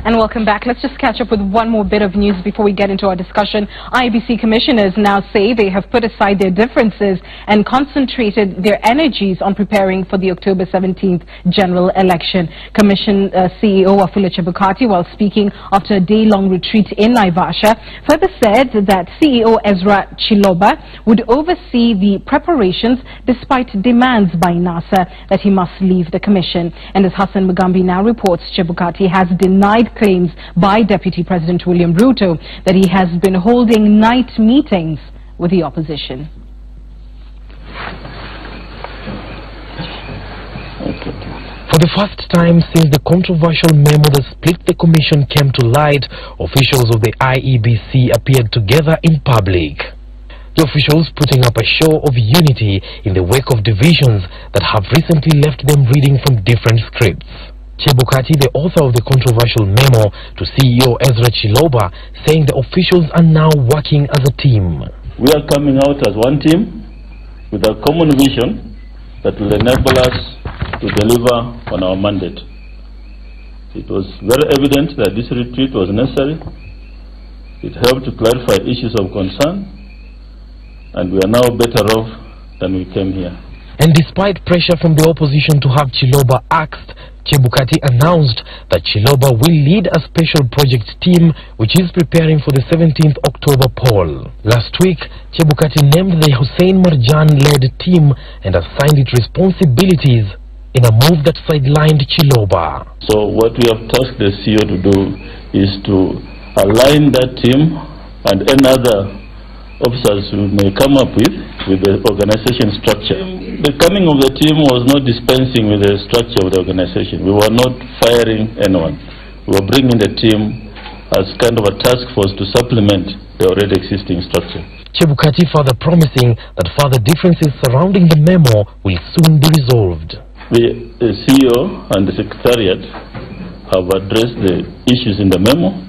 And welcome back. Let's just catch up with one more bit of news before we get into our discussion. IEBC commissioners now say they have put aside their differences and concentrated their energies on preparing for the October 17th general election. Commission CEO Wafula Chebukati, while speaking after a day-long retreat in Naivasha, further said that CEO Ezra Chiloba would oversee the preparations despite demands by NASA that he must leave the commission. And as Hassan Mugambi now reports, Chebukati has denied claims by Deputy President William Ruto that he has been holding night meetings with the opposition. For the first time since the controversial memo that split the commission came to light, officials of the IEBC appeared together in public. The officials putting up a show of unity in the wake of divisions that have recently left them reading from different scripts. Chebukati, the author of the controversial memo to CEO Ezra Chiloba, saying the officials are now working as a team. We are coming out as one team with a common vision that will enable us to deliver on our mandate. It was very evident that this retreat was necessary. It helped to clarify issues of concern, and we are now better off than we came here. And despite pressure from the opposition to have Chiloba axed, Chebukati announced that Chiloba will lead a special project team which is preparing for the 17th October poll. Last week, Chebukati named the Hussein Marjan-led team and assigned it responsibilities in a move that sidelined Chiloba. So what we have tasked the CEO to do is to align that team and any other officers who may come up with the organization structure. The coming of the team was not dispensing with the structure of the organization. We were not firing anyone. We were bringing the team as kind of a task force to supplement the already existing structure. Chebukati further promising that further differences surrounding the memo will soon be resolved. The CEO and the Secretariat have addressed the issues in the memo.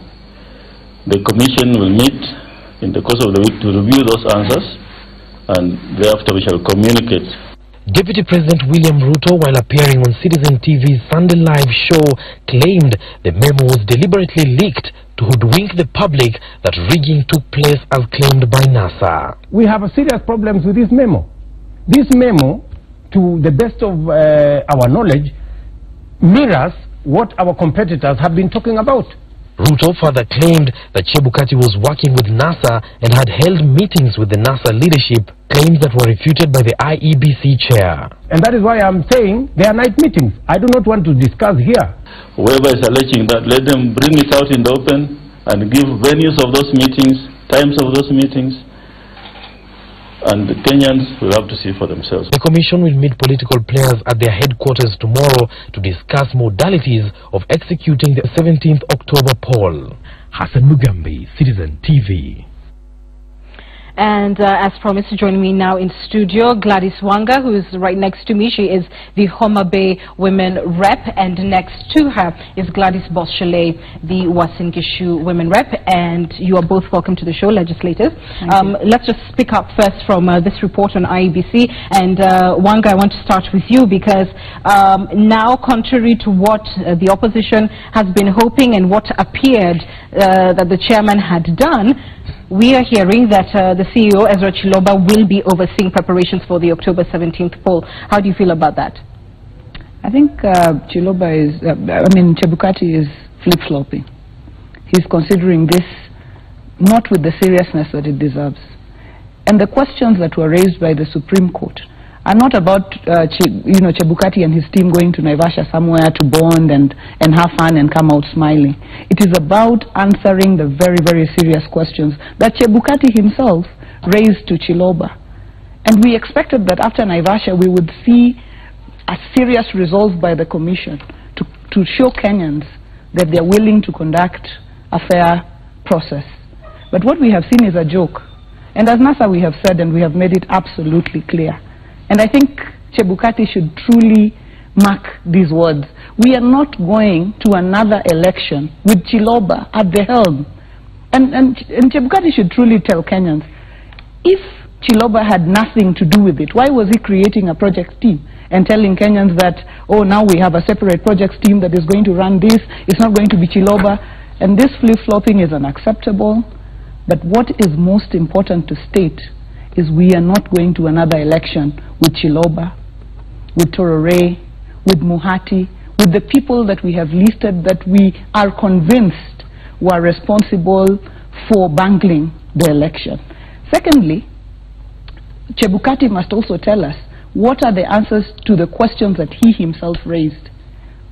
The Commission will meet in the course of the week to review those answers, and thereafter we shall communicate. Deputy President William Ruto, while appearing on Citizen TV's Sunday Live show, claimed the memo was deliberately leaked to hoodwink the public that rigging took place as claimed by NASA. We have a serious problems with this memo. This memo, to the best of our knowledge, mirrors what our competitors have been talking about. Ruto further claimed that Chebukati was working with NASA and had held meetings with the NASA leadership, claims that were refuted by the IEBC chair. And that is why I'm saying they are night meetings. I do not want to discuss here. Whoever is alleging that, let them bring it out in the open and give venues of those meetings, times of those meetings, and the Kenyans will have to see for themselves. The Commission will meet political players at their headquarters tomorrow to discuss modalities of executing the 17th October poll. Hassan Mugambi, Citizen TV. And as promised, joining me now in studio, Gladys Wanga, who is right next to me. She is the Homa Bay Women Rep, and next to her is Gladys Boschele, the Uasin Gishu Women Rep. And you are both welcome to the show, legislators. Let's just pick up first from this report on IEBC. And Wanga, I want to start with you because now, contrary to what the opposition has been hoping and what appeared that the chairman had done, we are hearing that the CEO, Ezra Chiloba, will be overseeing preparations for the October 17th poll. How do you feel about that? I think Chebukati is flip-flopping. He's considering this not with the seriousness that it deserves. And the questions that were raised by the Supreme Court are not about Chebukati and his team going to Naivasha somewhere to bond and have fun and come out smiling. It is about answering the very, very serious questions that Chebukati himself raised to Chiloba. And we expected that after Naivasha we would see a serious resolve by the Commission to show Kenyans that they're willing to conduct a fair process. But what we have seen is a joke. And as NASA we have said, and we have made it absolutely clear, and I think Chebukati should truly mark these words. We are not going to another election with Chiloba at the helm. And Chebukati should truly tell Kenyans, if Chiloba had nothing to do with it, why was he creating a project team? and telling Kenyans that, oh, now we have a separate projects team that is going to run this, it's not going to be Chiloba. And this flip-flopping is unacceptable. But what is most important to state is we are not going to another election with Chiloba, with Torore, with Muhati, with the people that we have listed that we are convinced were responsible for bungling the election. Secondly, Chebukati must also tell us what are the answers to the questions that he himself raised.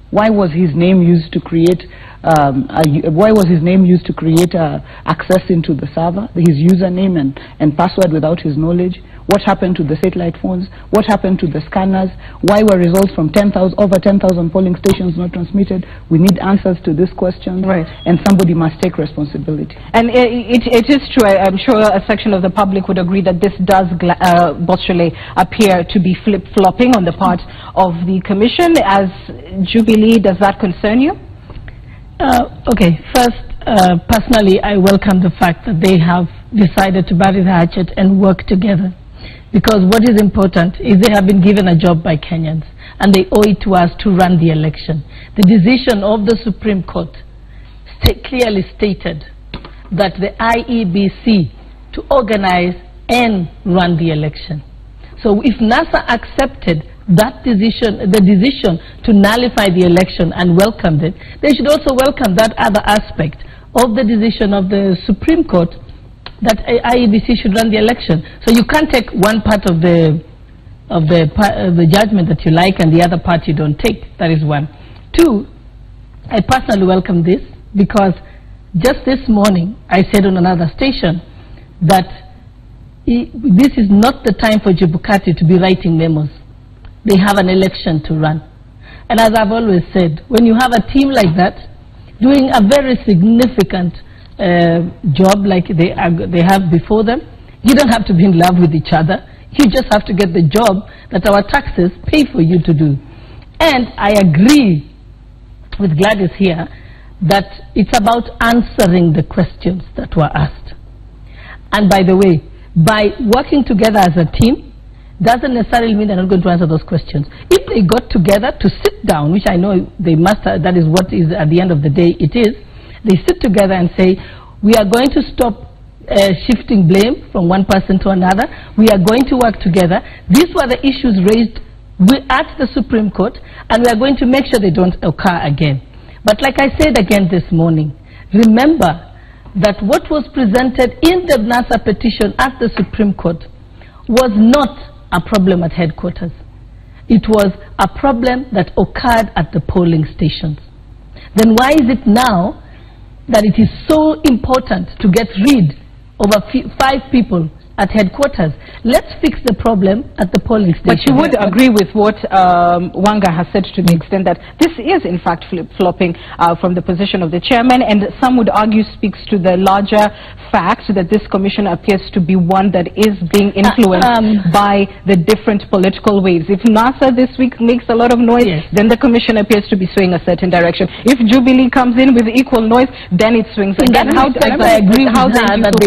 Why was his name used to create access into the server, his username and password without his knowledge? What happened to the satellite phones? What happened to the scanners? Why were results from over 10,000 polling stations not transmitted? We need answers to these questions, right. And somebody must take responsibility. And it is true, I'm sure a section of the public would agree that this does, Boshele, appear to be flip-flopping on the part of the Commission. As Jubilee, does that concern you? Okay, first, personally, I welcome the fact that they have decided to bury the hatchet and work together. Because what is important is they have been given a job by Kenyans, and they owe it to us to run the election. The decision of the Supreme Court clearly stated that the IEBC to organize and run the election. So if NASA accepted that decision, the decision to nullify the election and welcomed it, they should also welcome that other aspect of the decision of the Supreme Court that IEBC should run the election. So you can't take one part of the judgment that you like and the other part you don't take. That is one. Two, I personally welcome this because just this morning I said on another station that this is not the time for Chebukati to be writing memos. They have an election to run. And as I've always said, when you have a team like that doing a very significant job like they have before them, you don't have to be in love with each other. You just have to get the job that our taxes pay for you to do. And I agree with Gladys here that it's about answering the questions that were asked. And by the way, by working together as a team doesn't necessarily mean they're not going to answer those questions. If they got together to sit down, which I know they must, that is what is at the end of the day it is, they sit together and say, we are going to stop shifting blame from one person to another. We are going to work together. These were the issues raised at the Supreme Court, and we are going to make sure they don't occur again. But like I said again this morning, remember that what was presented in the NASA petition at the Supreme Court was not a problem at headquarters. It was a problem that occurred at the polling stations. Then why is it now that it is so important to get rid of 5 people at headquarters? Let's fix the problem at the polling station. But you would agree with what Wanga has said to the extent that this is in fact flip-flopping from the position of the chairman, and some would argue speaks to the larger fact that this commission appears to be one that is being influenced by the different political waves. If NASA this week makes a lot of noise, yes, then the commission appears to be swaying a certain direction. If Jubilee comes in with equal noise, then it swings again. How do you feel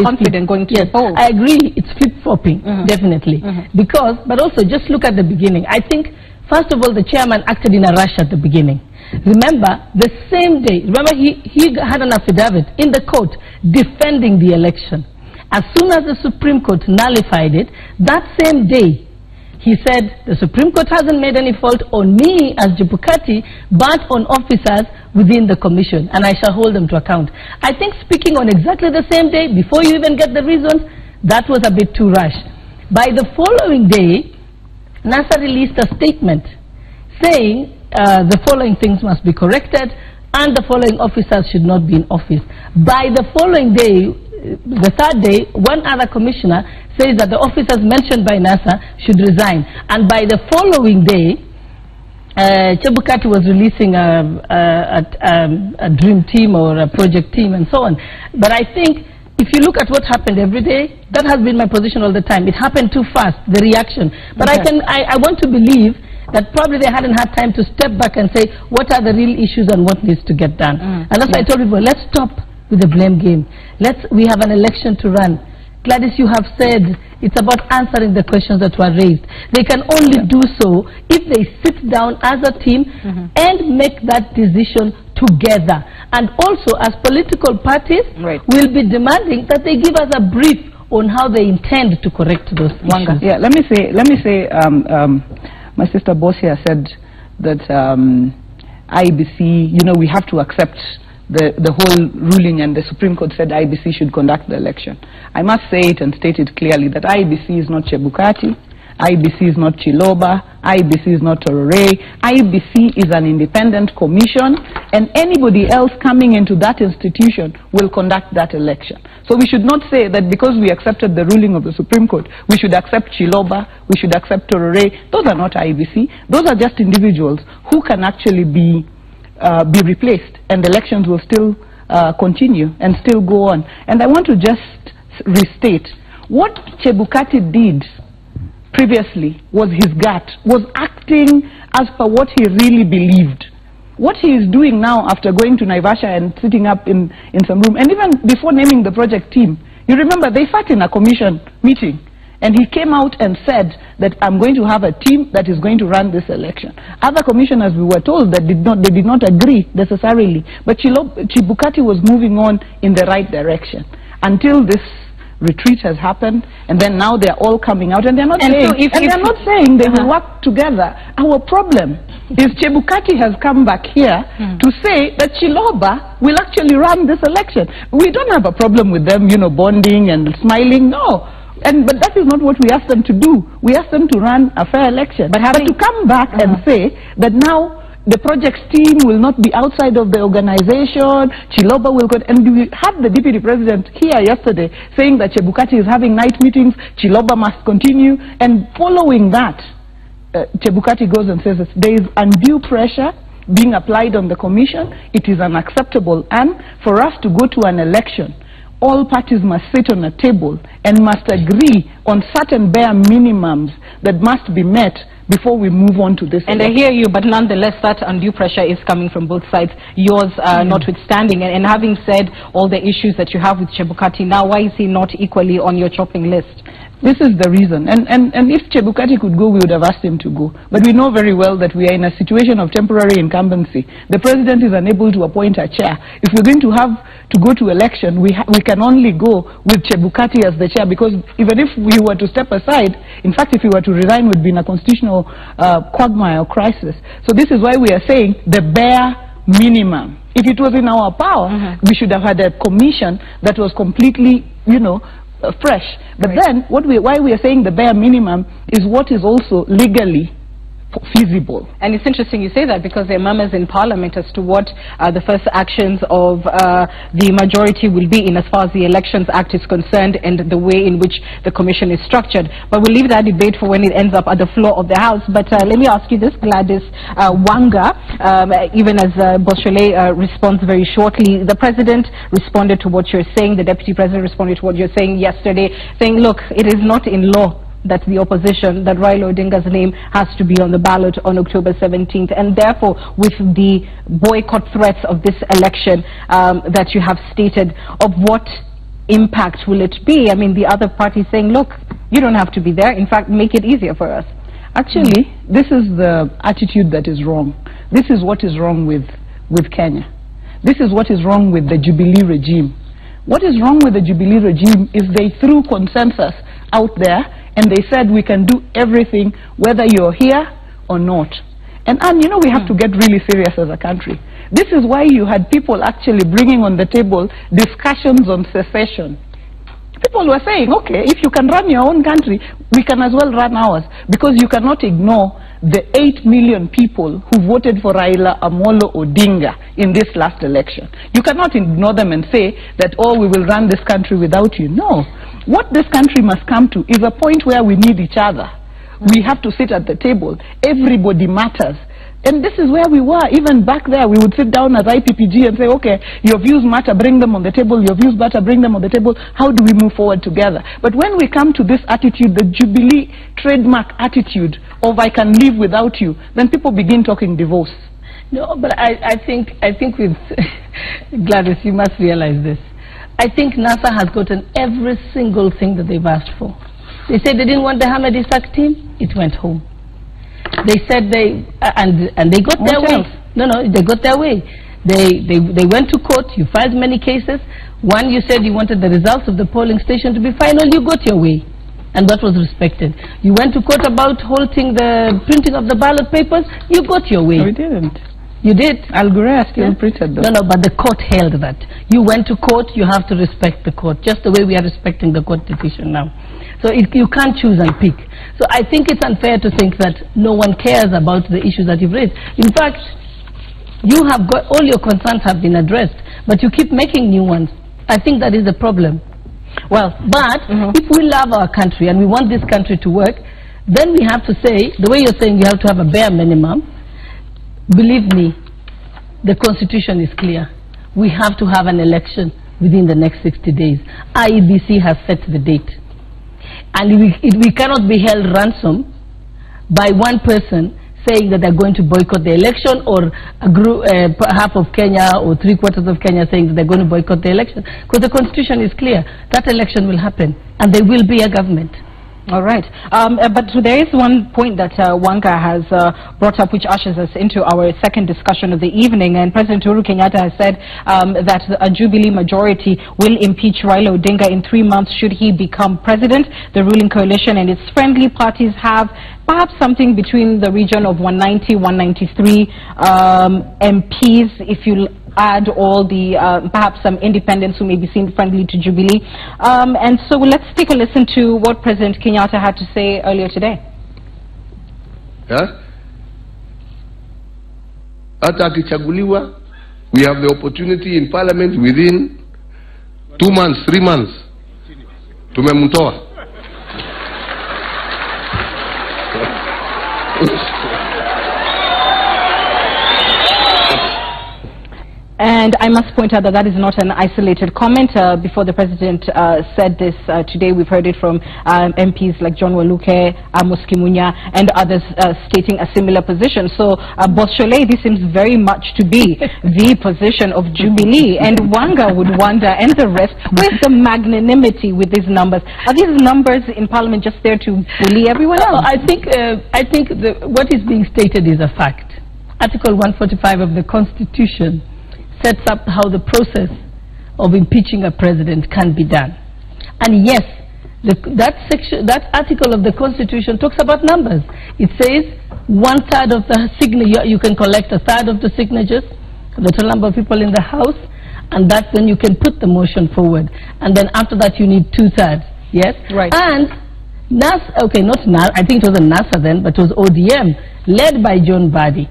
confident going to the polls? I agree. It's flip-flopping, definitely. Because, but also just look at the beginning. I think, first of all, the chairman acted in a rush at the beginning. Remember, the same day, remember he had an affidavit in the court defending the election. As soon as the Supreme Court nullified it, that same day, he said, the Supreme Court hasn't made any fault on me as Chebukati, but on officers within the commission, and I shall hold them to account. I think speaking on exactly the same day, before you even get the reasons, that was a bit too rushed. By the following day, NASA released a statement saying the following things must be corrected and the following officers should not be in office. By the following day, the third day, one other commissioner says that the officers mentioned by NASA should resign. And by the following day, Chebukati was releasing a dream team or a project team and so on. But I think if you look at what happened every day, that has been my position all the time. It happened too fast, the reaction. But I want to believe that probably they hadn't had time to step back and say, what are the real issues and what needs to get done? And that's why I told people, let's stop with the blame game. We have an election to run. Gladys, you have said it's about answering the questions that were raised. They can only do so if they sit down as a team and make that decision together. And also, as political parties, will be demanding that they give us a brief on how they intend to correct those issues. Yeah, let me say, my sister Bosia said that IEBC, you know, we have to accept the whole ruling, and the Supreme Court said IEBC should conduct the election. I must say it and state it clearly that IEBC is not Chebukati, IEBC is not Chiloba, IEBC is not Torore. IEBC is an independent commission, and anybody else coming into that institution will conduct that election. So we should not say that because we accepted the ruling of the Supreme Court, we should accept Chiloba, we should accept Torore. Those are not IEBC. Those are just individuals who can actually be replaced, and elections will still continue and still go on. And I want to just restate, what Chebukati did previously was his gut, was acting as per what he really believed. What he is doing now after going to Naivasha and sitting up in some room, and even before naming the project team, you remember they sat in a commission meeting, and he came out and said that I'm going to have a team that is going to run this election. Other commissioners, we were told, that they did not agree necessarily, but Chebukati was moving on in the right direction until this retreat has happened, and then now they're all coming out, and they're not saying they will work together. Our problem is Chebukati has come back here to say that Chiloba will actually run this election. We don't have a problem with them, you know, bonding and smiling, no. But that is not what we asked them to do. We asked them to run a fair election. But to come back and say that now the project's team will not be outside of the organization, Chiloba will go, and we had the deputy president here yesterday saying that Chebukati is having night meetings, Chiloba must continue, and following that, Chebukati goes and says that there is undue pressure being applied on the commission, it is unacceptable, and for us to go to an election, all parties must sit on a table and must agree on certain bare minimums that must be met before we move on to this. And I hear you, but nonetheless, that undue pressure is coming from both sides, yours notwithstanding. And having said all the issues that you have with Chebukati, now why is he not equally on your chopping list? This is the reason. And if Chebukati could go, we would have asked him to go. But we know very well that we are in a situation of temporary incumbency. The president is unable to appoint a chair. If we're going to have to go to election, we can only go with Chebukati as the chair, because even if we were to step aside, in fact, if he were to resign, would be in a constitutional quagmire or crisis. So this is why we are saying the bare minimum. If it was in our power, we should have had a commission that was completely, you know, fresh. But then, why we are saying the bare minimum is what is also legally feasible. And it's interesting you say that, because there are murmurs in Parliament as to what the first actions of the majority will be in as far as the Elections Act is concerned and the way in which the Commission is structured. But we'll leave that debate for when it ends up at the floor of the House. But let me ask you this, Gladys Wanga, even as Boshele responds very shortly, the President responded to what you're saying, the Deputy President responded to what you're saying yesterday, saying, look, it is not in law that the opposition, that Raila Odinga's name has to be on the ballot on October 17th. And therefore, with the boycott threats of this election that you have stated, of what impact will it be? I mean, the other party saying, look, you don't have to be there. In fact, make it easier for us. Actually, this is the attitude that is wrong. This is what is wrong with Kenya. This is what is wrong with the Jubilee regime. What is wrong with the Jubilee regime is they threw consensus out there, and they said we can do everything whether you're here or not. And you know, we have to get really serious as a country. This is why you had people actually bringing on the table discussions on secession. People were saying, okay, if you can run your own country, we can as well run ours, because you cannot ignore the 8 million people who voted for Raila Amolo Odinga in this last election. You cannot ignore them and say that, oh, we will run this country without you. No. What this country must come to is a point where we need each other. We have to sit at the table. Everybody matters. And this is where we were. Even back there, we would sit down as IPPG and say, okay, your views matter, bring them on the table. Your views matter, bring them on the table. How do we move forward together? But when we come to this attitude, the Jubilee trademark attitude of I can live without you, then people begin talking divorce. No, but I think with Gladys, you must realize this. I think NASA has gotten every single thing that they've asked for. They said they didn't want the Ahmed Isaak team, it went home. They said and they got their way. No, they got their way. They went to court, you filed many cases. One, you said you wanted the results of the polling station to be final, you got your way. And that was respected. You went to court about halting the printing of the ballot papers, you got your way. No, we didn't. You did? Al Ghurair still printed them. No, but the court held that. You went to court, you have to respect the court, just the way we are respecting the court decision now. So you can't choose and pick. So I think it's unfair to think that no one cares about the issues that you've raised. In fact, you have got, all your concerns have been addressed, but you keep making new ones. I think that is the problem. Well, but if we love our country and we want this country to work, then we have to say, the way you're saying you have to have a bare minimum, believe me, the Constitution is clear. We have to have an election within the next 60 days. IEBC has set the date. And we cannot be held ransom by one person saying that they're going to boycott the election, or a group, half of Kenya or 3/4 of Kenya saying that they're going to boycott the election. Because the Constitution is clear. That election will happen and there will be a government. All right. But there is one point that Wanga has brought up, which ushers us into our second discussion of the evening. And President Uhuru Kenyatta has said that a Jubilee majority will impeach Raila Odinga in 3 months should he become president. The ruling coalition and its friendly parties have perhaps something between the region of 190, 193 MPs, if you add all the, perhaps some independents who may be seen friendly to Jubilee. And so let's take a listen to what President Kenyatta had to say earlier today. Hata akichaguliwa, we have the opportunity in parliament within 2 months, 3 months. Tumemtoa. And I must point out that that is not an isolated comment. Before the President said this today, we've heard it from MPs like John Waluke, Amos Kimunya, and others stating a similar position. So, Boss Shole, this seems very much to be the position of Jubilee. And Wanga would wonder, and the rest, where's the magnanimity with these numbers? Are these numbers in Parliament just there to bully everyone else? I think what is being stated is a fact. Article 145 of the Constitution sets up how the process of impeaching a president can be done. And yes, that article of the Constitution talks about numbers. It says 1/3 of the signature, you can collect 1/3 of the signatures, the total number of people in the House, and that's when you can put the motion forward. And then after that you need 2/3, yes? Right. And NASA, okay, not NASA, I think it wasn't NASA then, but it was ODM, led by John Mbadi,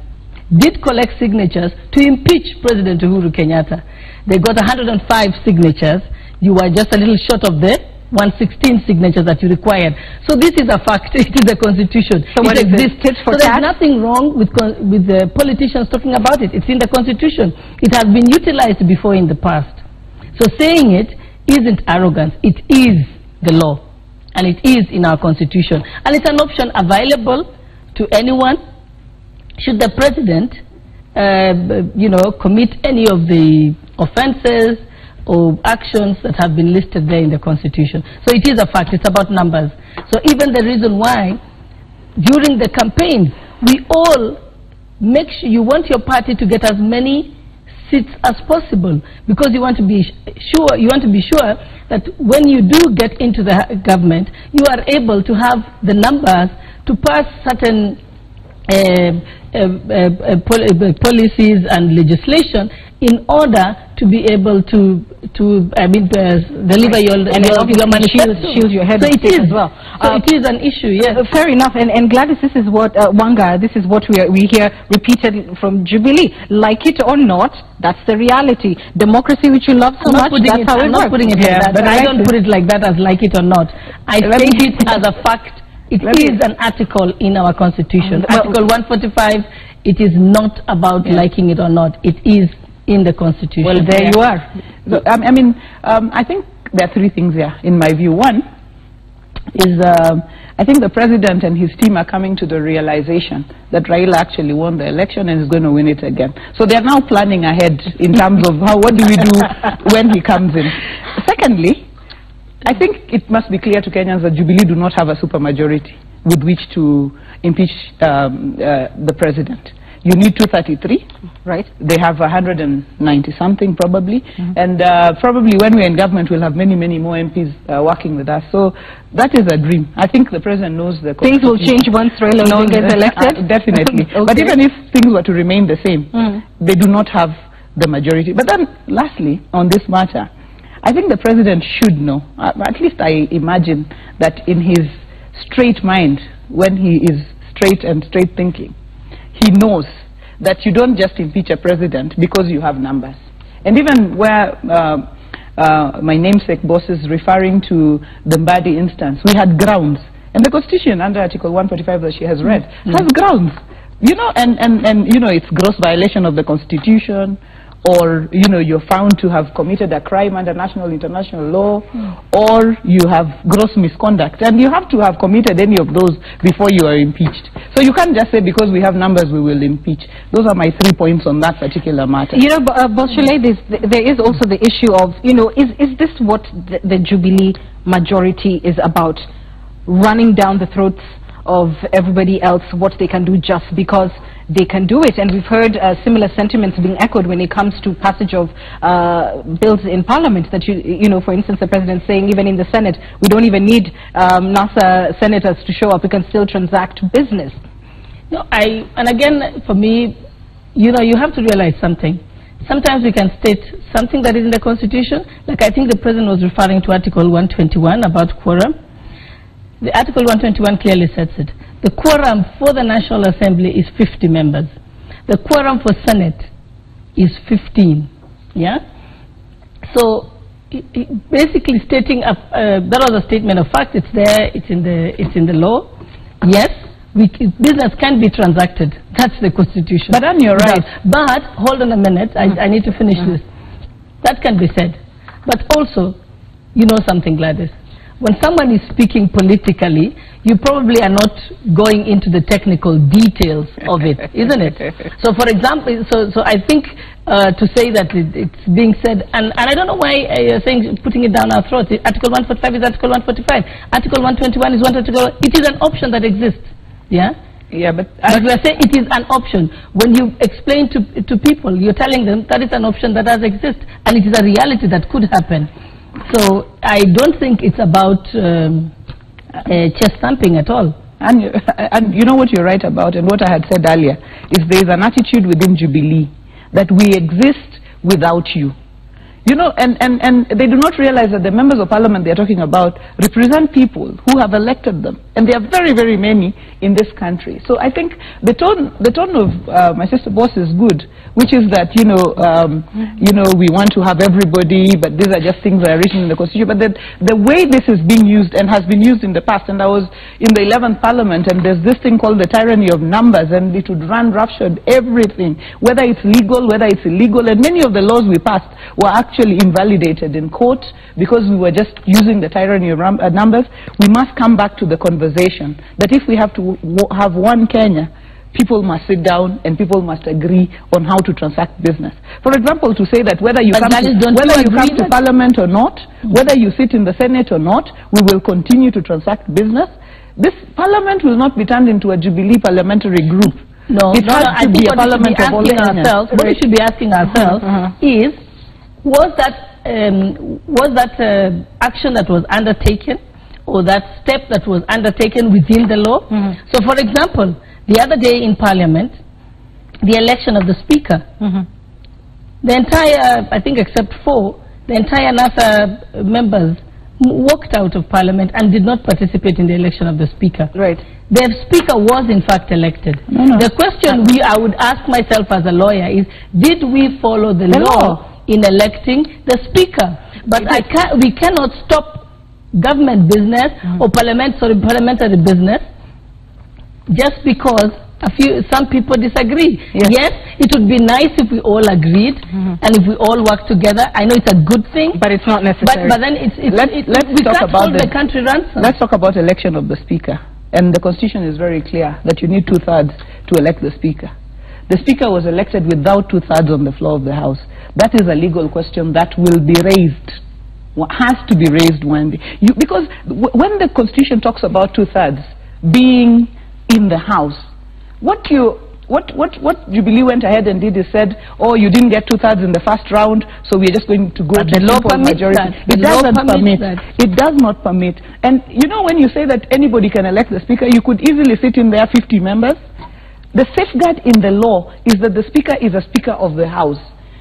did collect signatures to impeach President Uhuru Kenyatta. They got 105 signatures. You were just a little short of the 116 signatures that you required. So this is a fact. It is the Constitution. So what existed for so there's nothing wrong with the politicians talking about it. It's in the Constitution. It has been utilized before in the past. So saying it isn't arrogance. It is the law. And it is in our Constitution. And it's an option available to anyone. Should the president, commit any of the offenses or actions that have been listed there in the Constitution. So it is a fact. It's about numbers. So even the reason why, during the campaign, we all make sure you want your party to get as many seats as possible, because you want to be sure that when you do get into the government, you are able to have the numbers to pass certain policies and legislation in order to be able to deliver your manifesto. Shield your head so it is as well. So it is an issue, yes. Fair enough. And Gladys, this is what Wanga, this is what we hear repeated from Jubilee. Like it or not, that's the reality. Democracy, which you love so much, that's how it works. I'm not putting it like that, but I don't put it like that as like it or not. I think it as a fact. It is an article in our Constitution. Article 145, it is not about liking it or not. It is in the Constitution. Well, there you are. So, I think there are 3 things here, in my view. One is, I think the president and his team are coming to the realization that Raila actually won the election and is going to win it again. So they are now planning ahead in terms of what do we do when he comes in. Secondly, I think it must be clear to Kenyans that Jubilee do not have a supermajority with which to impeach the president. You need 233. Right. They have 190 something probably, and probably when we're in government we'll have many more MPs working with us. So that is a dream. I think the president knows the things will change once Raila Odinga is elected. Definitely. Okay. But even if things were to remain the same, they do not have the majority. But then, lastly, on this matter, I think the president should know. At least I imagine that in his straight mind, when he is straight and straight thinking, he knows that you don't just impeach a president because you have numbers. And even where my namesake boss is referring to the Mbadi instance, we had grounds. And the Constitution under Article 145 that she has read has grounds. You know, and you know, it's gross violation of the Constitution, or you know, you're found to have committed a crime under national international law, or you have gross misconduct, and you have to have committed any of those before you are impeached. So you can't just say because we have numbers we will impeach. Those are my 3 points on that particular matter. You know, Boshele, there is also the issue of, you know, is this what the Jubilee majority is about? Running down the throats of everybody else what they can do just because they can do it. And we've heard similar sentiments being echoed when it comes to passage of bills in Parliament, that you know, for instance, the President saying even in the Senate we don't even need NASA senators to show up, we can still transact business. No, and again, for me, you know, you have to realize something. Sometimes we can state something that is in the Constitution, like I think the President was referring to Article 121 about quorum. The Article 121 clearly sets it. The quorum for the National Assembly is 50 members. The quorum for Senate is 15. Yeah? So basically stating, that was a statement of fact. It's there, it's in the law. Yes, business can be transacted. That's the Constitution. But then you're right. But hold on a minute, I need to finish this. That can be said. But also, you know something, Gladys. When someone is speaking politically, you probably are not going into the technical details of it, isn't it? So, for example, so I think to say that it's being said, and I don't know why you're saying putting it down our throats. Article 145 is Article 145. Article 121 is one article. It is an option that exists. Yeah. Yeah, but we are saying it is an option. When you explain to people, you're telling them that is an option that does exist, and it is a reality that could happen. So I don't think it's about chest thumping at all. And you know what you're right about, and what I had said earlier, is there is an attitude within Jubilee that we exist without you. You know, and they do not realize that the members of parliament they are talking about represent people who have elected them. And there are very many in this country. So I think the tone of my sister boss is good, which is that, you know, we want to have everybody, but these are just things that are written in the Constitution. But the way this is being used and has been used in the past, and I was in the 11th Parliament, and there's this thing called the tyranny of numbers, and it would run roughshod everything, whether it's legal, whether it's illegal, and many of the laws we passed were actually invalidated in court because we were just using the tyranny of numbers. We must come back to the conversation that if we have to have one Kenya, people must sit down and people must agree on how to transact business. For example, to say that whether you come to Parliament or not, whether you sit in the Senate or not, we will continue to transact business. This Parliament will not be turned into a Jubilee parliamentary group. No, I think what we should be asking ourselves is, was that action that was undertaken, or that step that was undertaken within the law? So, for example, the other day in Parliament, the election of the Speaker, the entire, I think except 4, the entire NASA members walked out of Parliament and did not participate in the election of the Speaker. Right. The Speaker was in fact elected. The question I would ask myself as a lawyer is, did we follow the law in electing the Speaker? But we cannot stop government business or parliamentary business just because some people disagree. Yes, it would be nice if we all agreed and if we all work together. I know it's a good thing, but it's not necessary. But then we can't hold the country ransom. Let's talk about election of the Speaker. And the Constitution is very clear that you need 2/3 to elect the Speaker. The Speaker was elected without 2/3 on the floor of the House. That is a legal question that will be raised has to be raised one day. Because when the Constitution talks about 2/3 being in the House, what Jubilee went ahead and did is said, oh, you didn't get 2/3 in the first round, so we're just going to go to the law majority. It doesn't permit. It does not permit. And you know, when you say that anybody can elect the Speaker, you could easily sit in there 50 members. The safeguard in the law is that the Speaker is a Speaker of the House.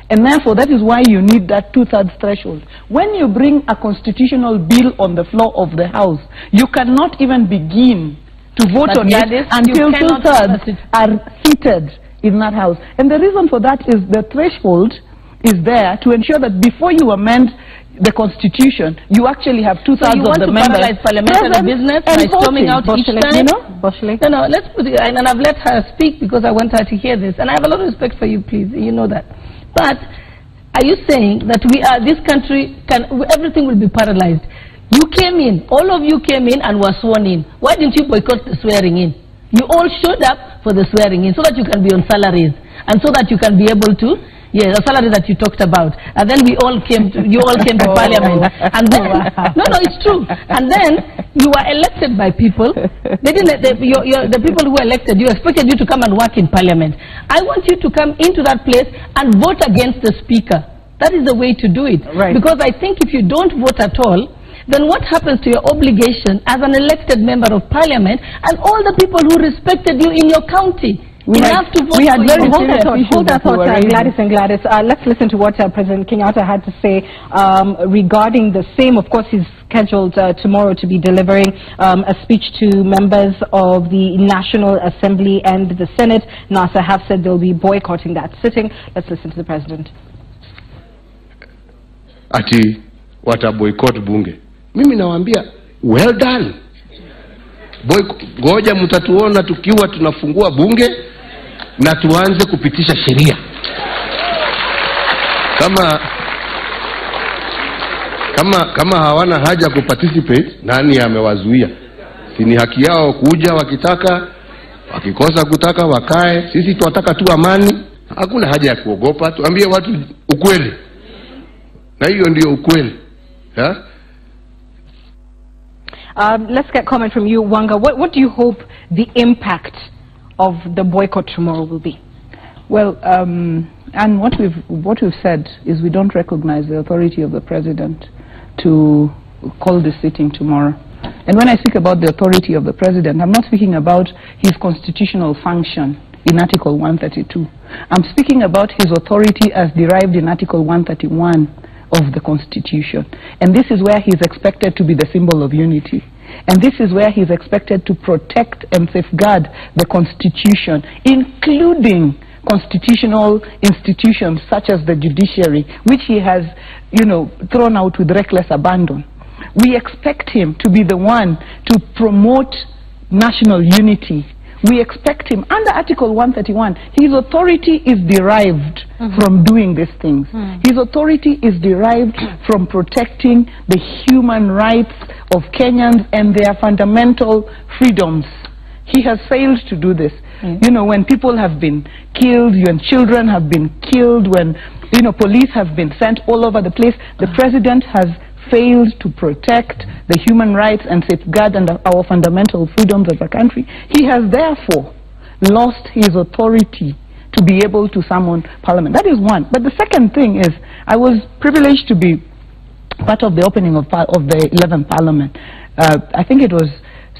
And therefore, that is why you need that 2/3 threshold. When you bring a constitutional bill on the floor of the House, you cannot even begin to vote on it until 2/3 are seated in that House. And the reason for that is the threshold is there to ensure that before you amend the Constitution, you actually have 2/3 of the members. So you want to paralyze parliamentary business by storming out each time? No, let's put it, and I've let her speak because I want her to hear this. And I have a lot of respect for you, please, you know that. But are you saying that this country, everything will be paralyzed? You came in, all of you came in and were sworn in. Why didn't you boycott the swearing in? You all showed up for the swearing in so that you can be on salaries and so that you can be able to, the salary that you talked about. And then you all came to Parliament. And then, no, it's true. And then you were elected by people. They didn't. The people who elected you expected you to come and work in Parliament. I want you to come into that place and vote against the Speaker. That is the way to do it. Right. Because I think if you don't vote at all, then what happens to your obligation as an elected member of Parliament and all the people who respected you in your county? We have to vote. Hold that thought, Gladys and Gladys. Let's listen to what President Kenyatta had to say regarding the same. Of course, he's scheduled tomorrow to be delivering a speech to members of the National Assembly and the Senate. NASA have said they'll be boycotting that sitting. Let's listen to the President. Ati wata boycott bunge. Mimi nawaambia, well done. Ngoja mtatuona tukiwa tunafungua bunge na tuanze kupitisha sheria. Kama hawana haja kuparticipate, nani amewazuia? Si ni haki yao kuja wakitaka, wakikosa kutaka wakae. Sisi tunataka tu amani. Hakuna haja ya kuogopa. Tuambie watu ukweli. Na hiyo ndio ukweli. Let's get comment from you, Wanga. What do you hope the impact of the boycott tomorrow will be? Well, and what we've said is we don't recognize the authority of the President to call this sitting tomorrow. And when I speak about the authority of the President, I'm not speaking about his constitutional function in Article 132. I'm speaking about his authority as derived in Article 131 of the Constitution. And this is where he's expected to be the symbol of unity. And this is where he's expected to protect and safeguard the Constitution, including constitutional institutions such as the judiciary, which he has, thrown out with reckless abandon. We expect him to be the one to promote national unity. We expect him, under Article 131, his authority is derived from doing these things. His authority is derived from protecting the human rights of Kenyans and their fundamental freedoms. He has failed to do this. When people have been killed, when children have been killed, when, police have been sent all over the place, the President has failed to protect the human rights and safeguard our fundamental freedoms as a country. He has therefore lost his authority to be able to summon Parliament. That is one. But the second thing is, I was privileged to be part of the opening of the 11th Parliament. I think it was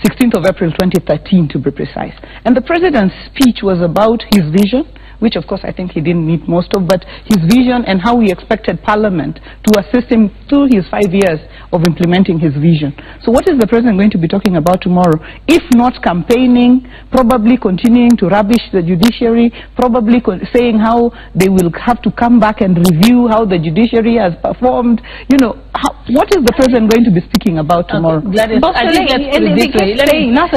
16th of April 2013 to be precise. And the President's speech was about his vision, which of course I think he didn't meet most of, but his vision and how he expected Parliament to assist him through his 5 years of implementing his vision. So what is the President going to be talking about tomorrow? If not campaigning, probably continuing to rubbish the judiciary, probably saying how they will have to come back and review how the judiciary has performed. What is the President going to be speaking about tomorrow? Gladys, NASA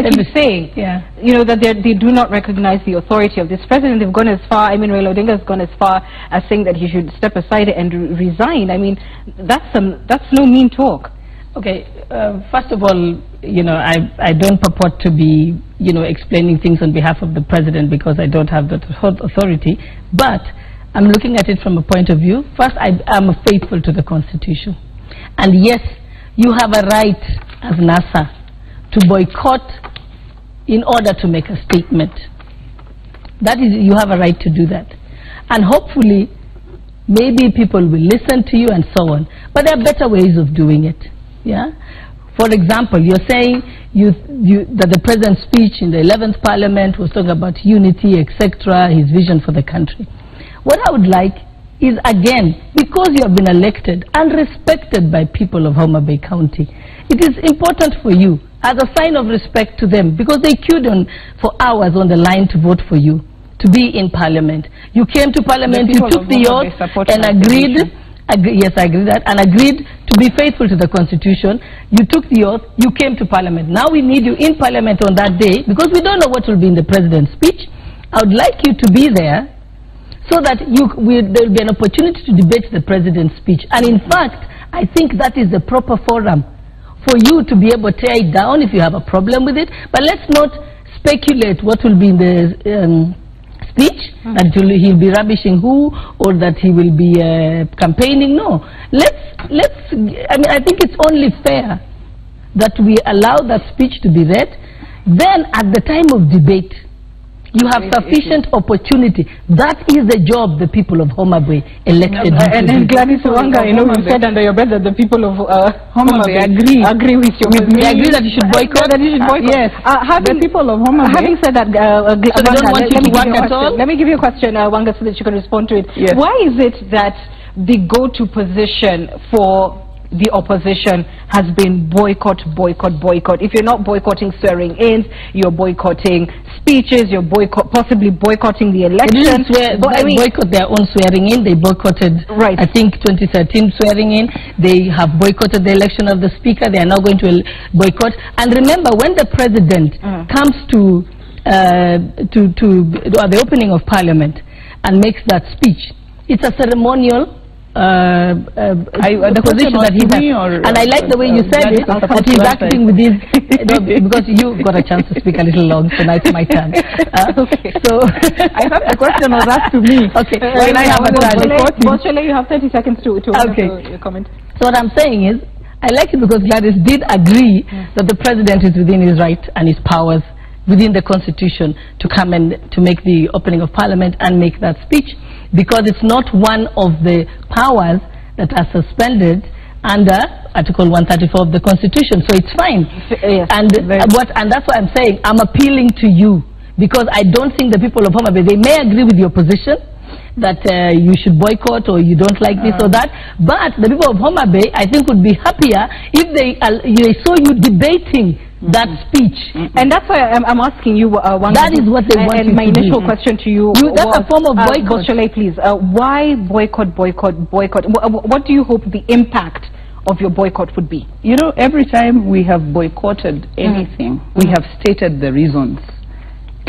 keeps saying, that they do not recognize the authority of this President. They've gone as far, Raila Odinga has gone as far as saying that he should step aside and resign. I mean, that's no mean talk. Okay, first of all, I don't purport to be, explaining things on behalf of the President because I don't have that authority, but I'm looking at it from a point of view. First, I'm faithful to the Constitution. And yes, you have a right as NASA to boycott in order to make a statement. That is, you have a right to do that. And hopefully, maybe people will listen to you and so on. But there are better ways of doing it. Yeah? For example, you're saying that the president's speech in the 11th Parliament was talking about unity, etc., his vision for the country. What I would like is, again, because you have been elected and respected by people of Homa Bay County, it is important for you, as a sign of respect to them, because they queued for hours on the line to vote for you, to be in Parliament. You came to Parliament, you took the oath and agreed. Yes, I agree that, and agreed to be faithful to the Constitution. You took the oath, you came to Parliament. Now we need you in Parliament on that day, because we don't know what will be in the President's speech. I would like you to be there, so that there will be an opportunity to debate the President's speech. And in fact, I think that is the proper forum for you to be able to tear it down if you have a problem with it. But let's not speculate what will be in the speech, that he'll be rubbishing who, or that he will be campaigning. No, I mean, I think it's only fair that we allow that speech to be read. Then at the time of debate, you have sufficient opportunity. That is the job the people of Homa Bay elected. And Gladys Wanga, you know, you said under your breath that the people of Homa Bay agree with you. They agree that you should boycott. Yes. The people of Homa Bay. Having said that, so they don't want you to work at all. Let me give you a question, Wanga, so that you can respond to it. Yes. Why is it that the go-to position for the opposition has been boycott, boycott, boycott? If you're not boycotting swearing-ins, you're boycotting speeches, you're possibly boycotting the election. They didn't boycott their own swearing-in. They boycotted, I think, 2013 swearing-in. They have boycotted the election of the Speaker. They are now going to boycott. And remember, when the President comes to the opening of Parliament and makes that speech, it's a ceremonial the position that he has. And I like the way you said it, that he's acting with his, because you got a chance to speak a little long, so now it's my turn. Okay. So I thought the question was asked to me. Okay. When I have a turn. Boschele, you have 30 seconds to comment. So what I'm saying is, I like it because Gladys did agree that the President is within his right and his powers within the Constitution to come and to make the opening of Parliament and make that speech, because it's not one of the powers that are suspended under Article 134 of the Constitution, so it's fine. Yes. And that's why I'm saying I'm appealing to you, because I don't think the people of Homa Bay, they may agree with your position that you should boycott or you don't like this or that, but the people of Homa Bay, I think, would be happier if they saw you debating that speech. And that's why I'm asking you, that is what they want you to do. And my initial question to you that's a form of boycott. Boschele, please, why boycott? What do you hope the impact of your boycott would be? You know, every time we have boycotted anything, we have stated the reasons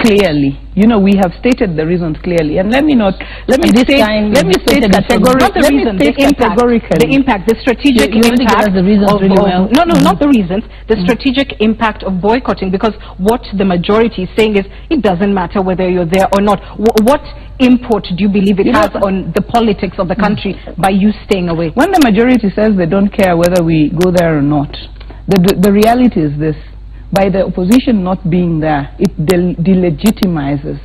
clearly. You know, we have stated the reasons clearly. And let me state categorically. The impact, the strategic impact. The reasons really well. No, not the reasons. The strategic impact of boycotting, because what the majority is saying is it doesn't matter whether you're there or not. What import do you believe it has on the politics of the country by you staying away? When the majority says they don't care whether we go there or not, the reality is this: by the opposition not being there, it delegitimizes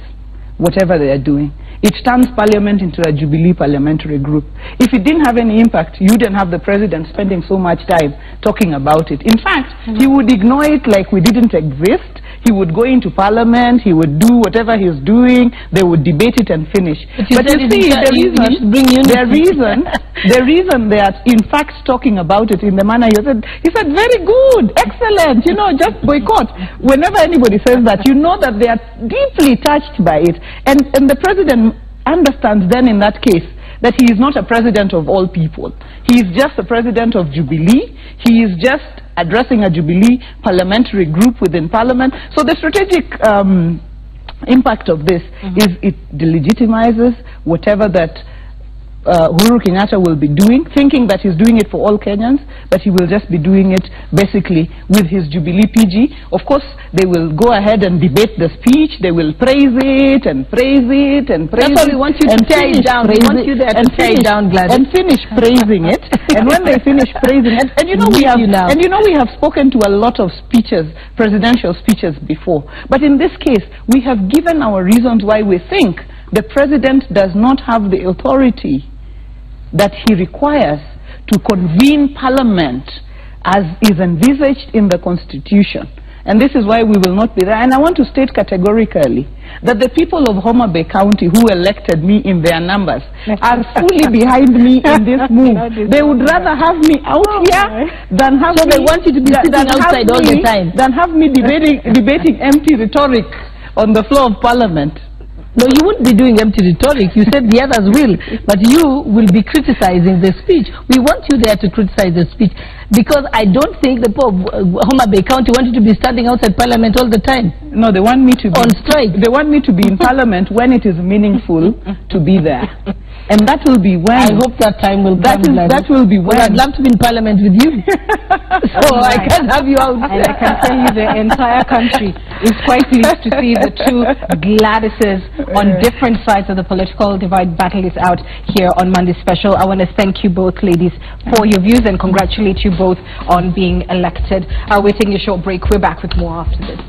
whatever they are doing. It turns Parliament into a Jubilee parliamentary group. If it didn't have any impact, you didn't have the President spending so much time talking about it. In fact, he would ignore it like we didn't exist. He would go into Parliament, he would do whatever he's doing, they would debate it and finish. But you see, the reason they are in fact talking about it in the manner he said, very good, excellent, you know, just boycott. Whenever anybody says that, you know that they are deeply touched by it. And the President understands then in that case that he is not a president of all people. He is just a president of Jubilee. He is just addressing a Jubilee parliamentary group within Parliament. So the strategic impact of this is it delegitimizes whatever that Uhuru Kenyatta will be doing, thinking that he's doing it for all Kenyans, but he will just be doing it basically with his Jubilee PG. Of course, they will go ahead and debate the speech. They will praise it and praise it and praise it. That's why we want you to tear it down. We want you there to tear it down, Gladys. And finish praising it. And when they finish praising it, and you know we have spoken to a lot of speeches, presidential speeches before. But in this case, we have given our reasons why we think the president does not have the authority that he requires to convene parliament as is envisaged in the Constitution. And this is why we will not be there. And I want to state categorically that the people of Homa Bay County who elected me in their numbers are fully behind me in this move. They would rather have me out here than have they want you to be sitting outside all the time. Than have me debating empty rhetoric on the floor of parliament. No, you wouldn't be doing empty rhetoric. You said the others will, but you will be criticizing the speech. We want you there to criticize the speech, because I don't think the poor Homa Bay County want you to be standing outside Parliament all the time. No, they want me to be on strike. They want me to be in Parliament when it is meaningful to be there. And that will be when... I hope that time will come. That will be when... I'd love to be in Parliament with you. So I can have you out. And I can tell you the entire country is quite pleased to see the two Gladyses on different sides of the political divide. Battle is out here on Monday Special. I want to thank you both, ladies, for your views and congratulate you both on being elected. We're taking a short break. We're back with more after this.